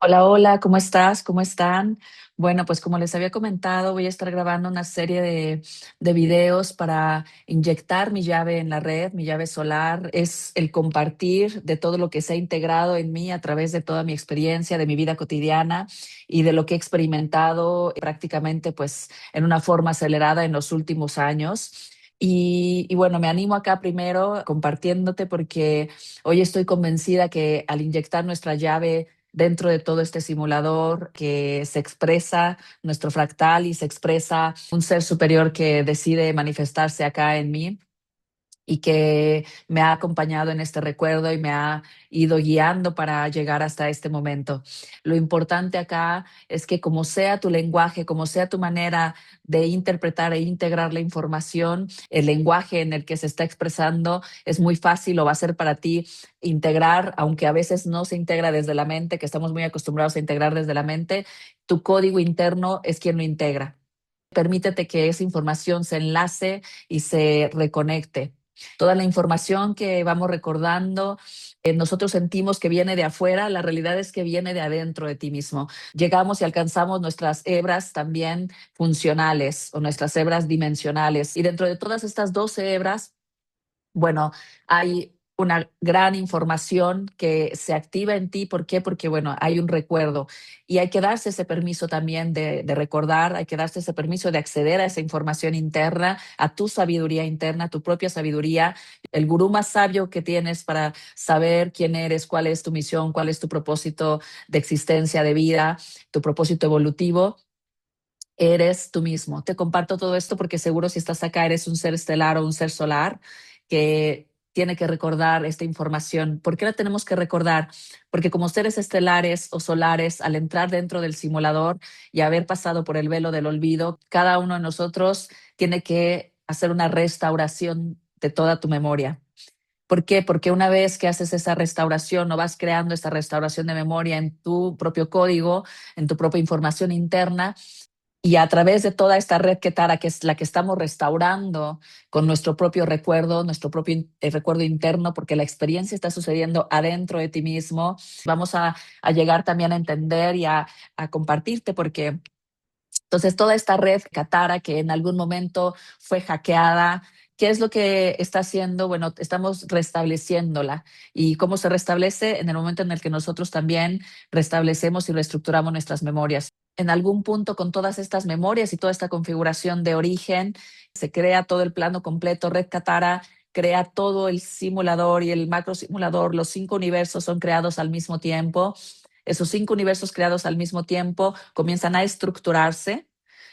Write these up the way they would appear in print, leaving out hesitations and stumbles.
Hola, hola, ¿cómo estás? ¿Cómo están? Bueno, pues como les había comentado, voy a estar grabando una serie de videos para inyectar mi llave en la red, mi llave solar. Es el compartir de todo lo que se ha integrado en mí a través de toda mi experiencia, de mi vida cotidiana y de lo que he experimentado prácticamente pues en una forma acelerada en los últimos años. Y bueno, me animo acá primero compartiéndote porque hoy estoy convencida que al inyectar nuestra llave dentro de todo este simulador que se expresa nuestro fractal y se expresa un ser superior que decide manifestarse acá en mí y que me ha acompañado en este recuerdo y me ha ido guiando para llegar hasta este momento. Lo importante acá es que como sea tu lenguaje, como sea tu manera de interpretar e integrar la información, el lenguaje en el que se está expresando es muy fácil o va a ser para ti integrar, aunque a veces no se integra desde la mente, que estamos muy acostumbrados a integrar desde la mente, tu código interno es quien lo integra. Permítete que esa información se enlace y se reconecte. Toda la información que vamos recordando, nosotros sentimos que viene de afuera, la realidad es que viene de adentro de ti mismo. Llegamos y alcanzamos nuestras hebras también funcionales o nuestras hebras dimensionales. Y dentro de todas estas 12 hebras, bueno, hay una gran información que se activa en ti. ¿Por qué? Porque, bueno, hay un recuerdo y hay que darse ese permiso también de recordar, hay que darse ese permiso de acceder a esa información interna, a tu sabiduría interna, a tu propia sabiduría, el gurú más sabio que tienes para saber quién eres, cuál es tu misión, cuál es tu propósito de existencia, de vida, tu propósito evolutivo. Eres tú mismo. Te comparto todo esto porque seguro si estás acá eres un ser estelar o un ser solar que tiene que recordar esta información. ¿Por qué la tenemos que recordar? Porque como seres estelares o solares, al entrar dentro del simulador y haber pasado por el velo del olvido, cada uno de nosotros tiene que hacer una restauración de toda tu memoria. ¿Por qué? Porque una vez que haces esa restauración o vas creando esta restauración de memoria en tu propio código, en tu propia información interna, y a través de toda esta red Ketara, que es la que estamos restaurando con nuestro propio recuerdo, nuestro propio recuerdo interno, porque la experiencia está sucediendo adentro de ti mismo, vamos a llegar también a entender y a compartirte, porque entonces toda esta red Katara que en algún momento fue hackeada, ¿qué es lo que está haciendo? Bueno, estamos restableciéndola. ¿Y cómo se restablece? En el momento en el que nosotros también restablecemos y reestructuramos nuestras memorias. En algún punto con todas estas memorias y toda esta configuración de origen, se crea todo el plano completo. Red Katara crea todo el simulador y el macro simulador. Los 5 universos son creados al mismo tiempo. Esos 5 universos creados al mismo tiempo comienzan a estructurarse,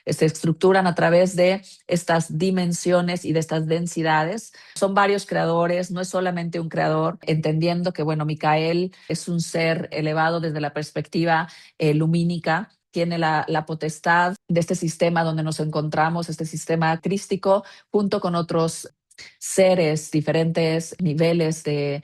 se estructuran a través de estas dimensiones y de estas densidades. Son varios creadores, no es solamente un creador, entendiendo que, bueno, Micael es un ser elevado desde la perspectiva lumínica, tiene la potestad de este sistema donde nos encontramos, este sistema crístico, junto con otros seres, diferentes niveles de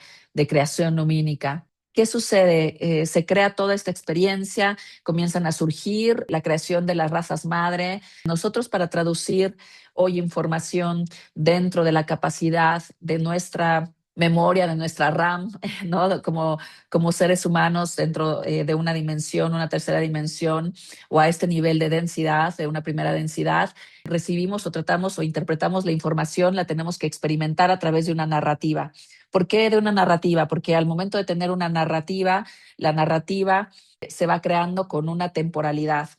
creación lumínica. ¿Qué sucede? Se crea toda esta experiencia, comienzan a surgir la creación de las razas madre. Nosotros para traducir hoy información dentro de la capacidad de nuestra memoria, de nuestra RAM, ¿no? Como seres humanos dentro de una dimensión, una tercera dimensión, o a este nivel de densidad, de una primera densidad, recibimos o tratamos o interpretamos la información, la tenemos que experimentar a través de una narrativa. ¿Por qué de una narrativa? Porque al momento de tener una narrativa, la narrativa se va creando con una temporalidad.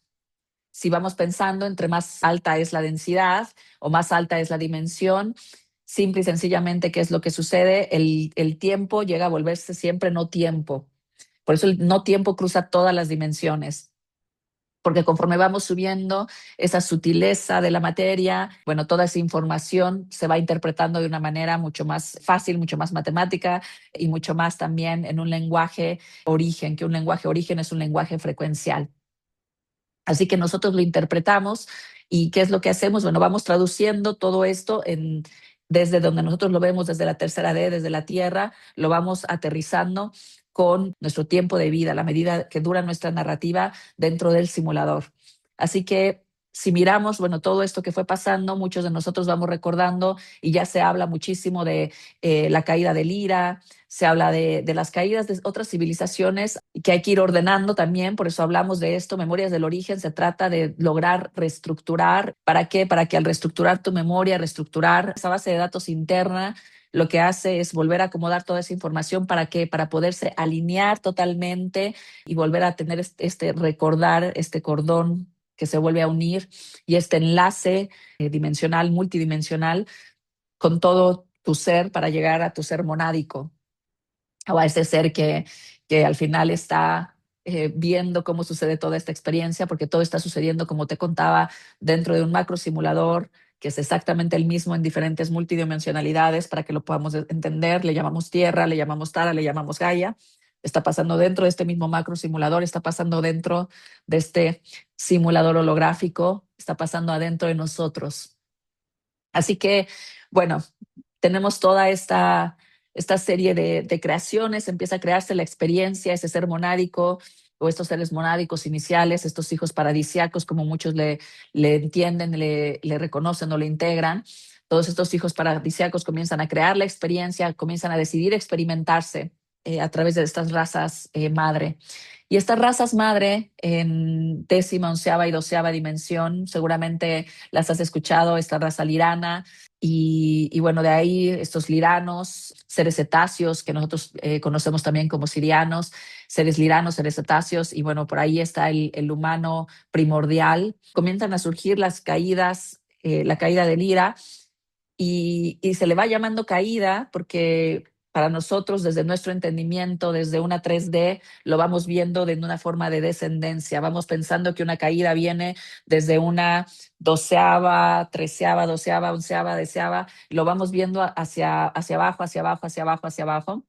Si vamos pensando, entre más alta es la densidad o más alta es la dimensión, simple y sencillamente, ¿qué es lo que sucede? El tiempo llega a volverse siempre no tiempo. Por eso el no tiempo cruza todas las dimensiones, porque conforme vamos subiendo esa sutileza de la materia, bueno, toda esa información se va interpretando de una manera mucho más fácil, mucho más matemática y mucho más también en un lenguaje origen, que un lenguaje origen es un lenguaje frecuencial. Así que nosotros lo interpretamos y ¿qué es lo que hacemos? Bueno, vamos traduciendo todo esto desde donde nosotros lo vemos, desde la tercera D, desde la Tierra, lo vamos aterrizando con nuestro tiempo de vida, la medida que dura nuestra narrativa dentro del simulador. Así que si miramos, bueno, todo esto que fue pasando, muchos de nosotros vamos recordando y ya se habla muchísimo de la caída de Lira, se habla de las caídas de otras civilizaciones y que hay que ir ordenando también, por eso hablamos de esto, Memorias del Origen, se trata de lograr reestructurar. ¿Para qué? Para que al reestructurar tu memoria, reestructurar esa base de datos interna, lo que hace es volver a acomodar toda esa información. ¿Para qué? Para poderse alinear totalmente y volver a tener recordar este cordón que se vuelve a unir y este enlace dimensional, multidimensional, con todo tu ser para llegar a tu ser monádico o a ese ser que al final está viendo cómo sucede toda esta experiencia, porque todo está sucediendo, como te contaba, dentro de un macro simulador que es exactamente el mismo en diferentes multidimensionalidades para que lo podamos entender. Le llamamos Tierra, le llamamos Tara, le llamamos Gaia. Está pasando dentro de este mismo macro simulador, está pasando dentro de este simulador holográfico, está pasando adentro de nosotros. Así que, bueno, tenemos toda esta serie de creaciones, empieza a crearse la experiencia, ese ser monádico o estos seres monádicos iniciales, estos hijos paradisiacos, como muchos le entienden, le reconocen o le integran. Todos estos hijos paradisiacos comienzan a crear la experiencia, comienzan a decidir experimentarse a través de estas razas madre. Y estas razas madre en décima, onceava y doceava dimensión, seguramente las has escuchado, esta raza lirana, y bueno, de ahí estos liranos, seres cetáceos, que nosotros conocemos también como sirianos, seres liranos, seres cetáceos, y bueno, por ahí está el humano primordial. Comienzan a surgir las caídas, la caída de Lira, y se le va llamando caída porque para nosotros, desde nuestro entendimiento, desde una 3D, lo vamos viendo de una forma de descendencia. Vamos pensando que una caída viene desde una doceava, treceava, doceava, onceava, deseava. Lo vamos viendo hacia abajo, hacia abajo, hacia abajo, hacia abajo.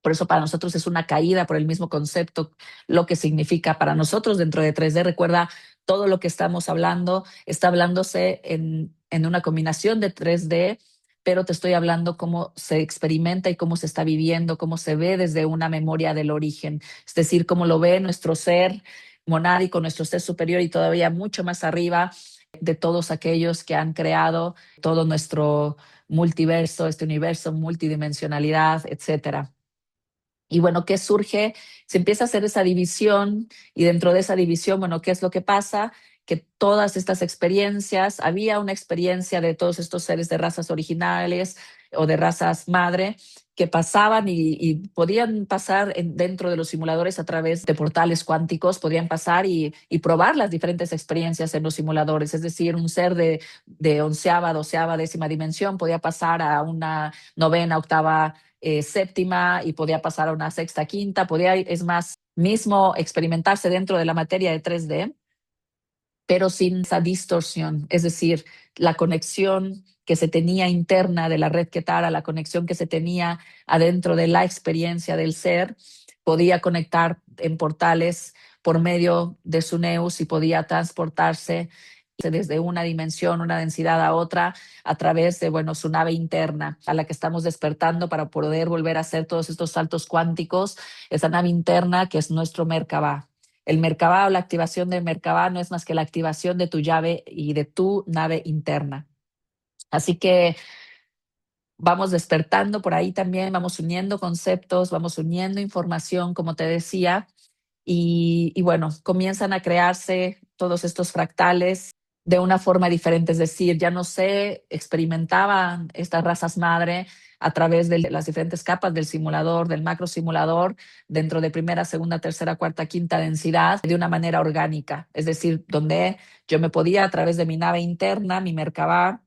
Por eso para nosotros es una caída por el mismo concepto, lo que significa para nosotros dentro de 3D. Recuerda, todo lo que estamos hablando está hablándose en una combinación de 3D, pero te estoy hablando cómo se experimenta y cómo se está viviendo, cómo se ve desde una memoria del origen, es decir, cómo lo ve nuestro ser monádico, nuestro ser superior y todavía mucho más arriba de todos aquellos que han creado todo nuestro multiverso, este universo, multidimensionalidad, etcétera. Y bueno, ¿qué surge? Se empieza a hacer esa división y dentro de esa división, bueno, ¿qué es lo que pasa? Que todas estas experiencias, había una experiencia de todos estos seres de razas originales o de razas madre que pasaban y podían pasar dentro de los simuladores a través de portales cuánticos, podían pasar y probar las diferentes experiencias en los simuladores. Es decir, un ser de onceava, doceava, décima dimensión podía pasar a una novena, octava, séptima y podía pasar a una sexta, quinta, podía, es más, mismo experimentarse dentro de la materia de 3D, pero sin esa distorsión, es decir, la conexión que se tenía interna de la red Ketara, la conexión que se tenía adentro de la experiencia del ser, podía conectar en portales por medio de su neus y podía transportarse desde una dimensión, una densidad a otra, a través de, bueno, su nave interna, a la que estamos despertando para poder volver a hacer todos estos saltos cuánticos, esa nave interna que es nuestro Merkabah. El Merkabah o la activación del Merkabah no es más que la activación de tu llave y de tu nave interna. Así que vamos despertando por ahí también, vamos uniendo conceptos, vamos uniendo información, como te decía, y bueno, comienzan a crearse todos estos fractales de una forma diferente, es decir, ya no se experimentaban estas razas madre a través de las diferentes capas del simulador, del macro simulador, dentro de primera, segunda, tercera, cuarta, quinta densidad, de una manera orgánica, es decir, donde yo me podía a través de mi nave interna, mi Merkabah,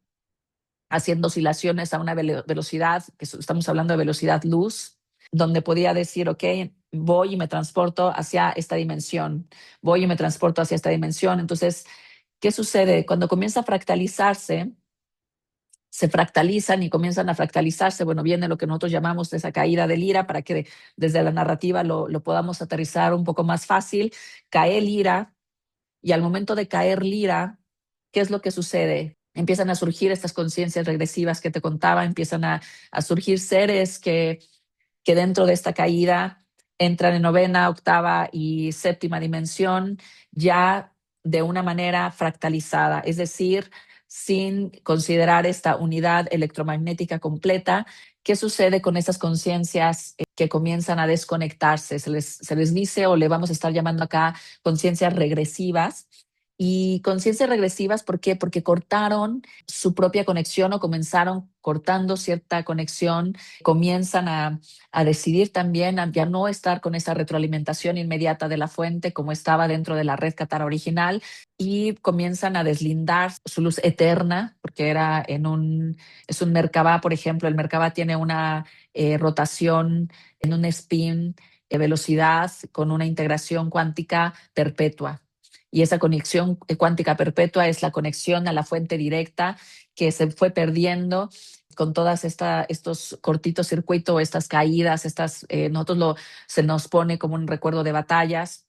haciendo oscilaciones a una velocidad, que estamos hablando de velocidad luz, donde podía decir, ok, voy y me transporto hacia esta dimensión, voy y me transporto hacia esta dimensión. Entonces, ¿qué sucede? Cuando comienza a fractalizarse, se fractalizan y comienzan a fractalizarse, bueno, viene lo que nosotros llamamos esa caída del Lira para que desde la narrativa lo podamos aterrizar un poco más fácil. Cae Lira y al momento de caer Lira, ¿qué es lo que sucede? Empiezan a surgir estas conciencias regresivas que te contaba, empiezan a surgir seres que dentro de esta caída entran en novena, octava y séptima dimensión, ya de una manera fractalizada, es decir, sin considerar esta unidad electromagnética completa. ¿Qué sucede con estas conciencias que comienzan a desconectarse? Se les dice, o le vamos a estar llamando acá, conciencias regresivas. Y conciencias regresivas, ¿por qué? Porque cortaron su propia conexión o comenzaron cortando cierta conexión, comienzan a decidir también a ya no estar con esa retroalimentación inmediata de la fuente como estaba dentro de la red Katara original, y comienzan a deslindar su luz eterna, porque es un Merkabah. Por ejemplo, el Merkabah tiene una rotación en un spin, velocidad con una integración cuántica perpetua. Y esa conexión cuántica perpetua es la conexión a la fuente directa que se fue perdiendo con todas estos cortitos circuitos, estas caídas, se nos pone como un recuerdo de batallas,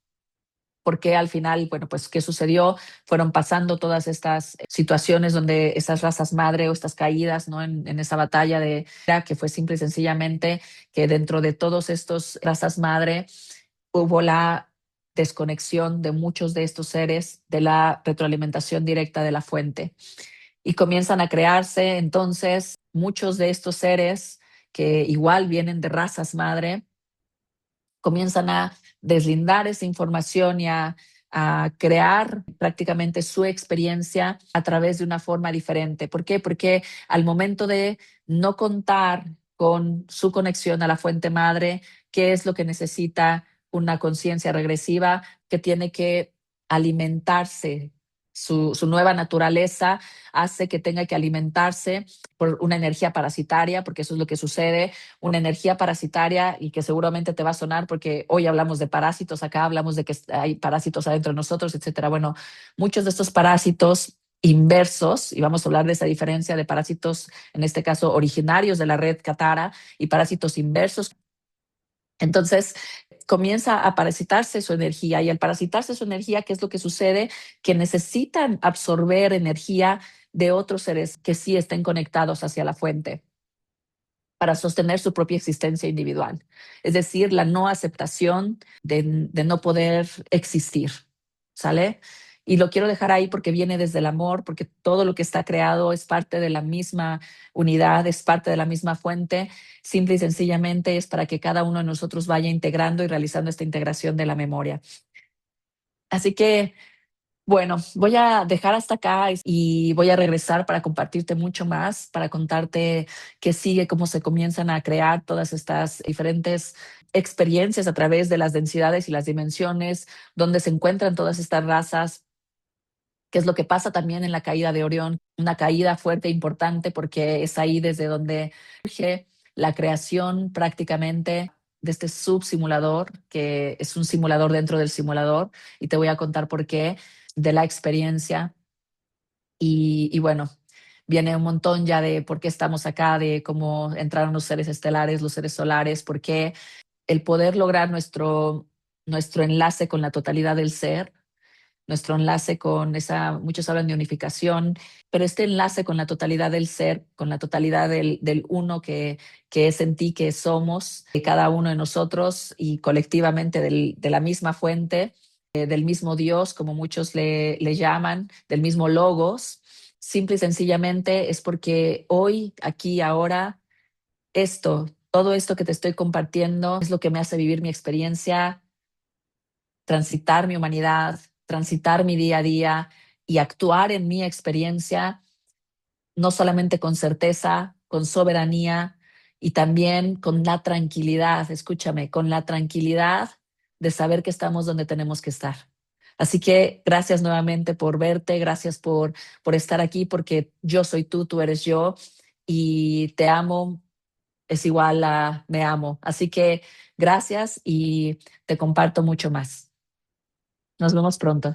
porque al final, bueno, pues, ¿qué sucedió? Fueron pasando todas estas situaciones donde esas razas madre o estas caídas, ¿no? En esa batalla que fue simple y sencillamente que dentro de todos estos razas madre hubo la desconexión de muchos de estos seres de la retroalimentación directa de la fuente. Y comienzan a crearse entonces muchos de estos seres que igual vienen de razas madre, comienzan a deslindar esa información y a crear prácticamente su experiencia a través de una forma diferente. ¿Por qué? Porque al momento de no contar con su conexión a la fuente madre, ¿qué es lo que necesita una conciencia regresiva? Que tiene que alimentarse. Su nueva naturaleza hace que tenga que alimentarse por una energía parasitaria, porque eso es lo que sucede, una energía parasitaria, y que seguramente te va a sonar porque hoy hablamos de parásitos, acá hablamos de que hay parásitos adentro de nosotros, etcétera. Bueno, muchos de estos parásitos inversos, y vamos a hablar de esa diferencia de parásitos, en este caso originarios de la red Katara, y parásitos inversos. Entonces comienza a parasitarse su energía, y al parasitarse su energía, ¿qué es lo que sucede? Que necesitan absorber energía de otros seres que sí estén conectados hacia la fuente para sostener su propia existencia individual. Es decir, la no aceptación de no poder existir, ¿sale? Y lo quiero dejar ahí porque viene desde el amor, porque todo lo que está creado es parte de la misma unidad, es parte de la misma fuente. Simple y sencillamente es para que cada uno de nosotros vaya integrando y realizando esta integración de la memoria. Así que bueno, voy a dejar hasta acá y voy a regresar para compartirte mucho más, para contarte qué sigue, cómo se comienzan a crear todas estas diferentes experiencias a través de las densidades y las dimensiones, donde se encuentran todas estas razas, qué es lo que pasa también en la caída de Orión, una caída fuerte e importante, porque es ahí desde donde surge la creación prácticamente de este subsimulador, que es un simulador dentro del simulador, y te voy a contar por qué, de la experiencia. Y bueno, viene un montón ya de por qué estamos acá, de cómo entraron los seres estelares, los seres solares, por qué el poder lograr nuestro enlace con la totalidad del ser, nuestro enlace con muchos hablan de unificación, pero este enlace con la totalidad del ser, con la totalidad del uno que es en ti, que somos, de cada uno de nosotros y colectivamente de la misma fuente, del mismo Dios, como muchos le llaman, del mismo logos, simple y sencillamente es porque hoy, aquí, ahora, todo esto que te estoy compartiendo es lo que me hace vivir mi experiencia, transitar mi humanidad, transitar mi día a día y actuar en mi experiencia, no solamente con certeza, con soberanía y también con la tranquilidad, escúchame, con la tranquilidad de saber que estamos donde tenemos que estar. Así que gracias nuevamente por verte, gracias por estar aquí, porque yo soy tú eres yo, y te amo es igual a me amo. Así que gracias y te comparto mucho más. Nos vemos pronto.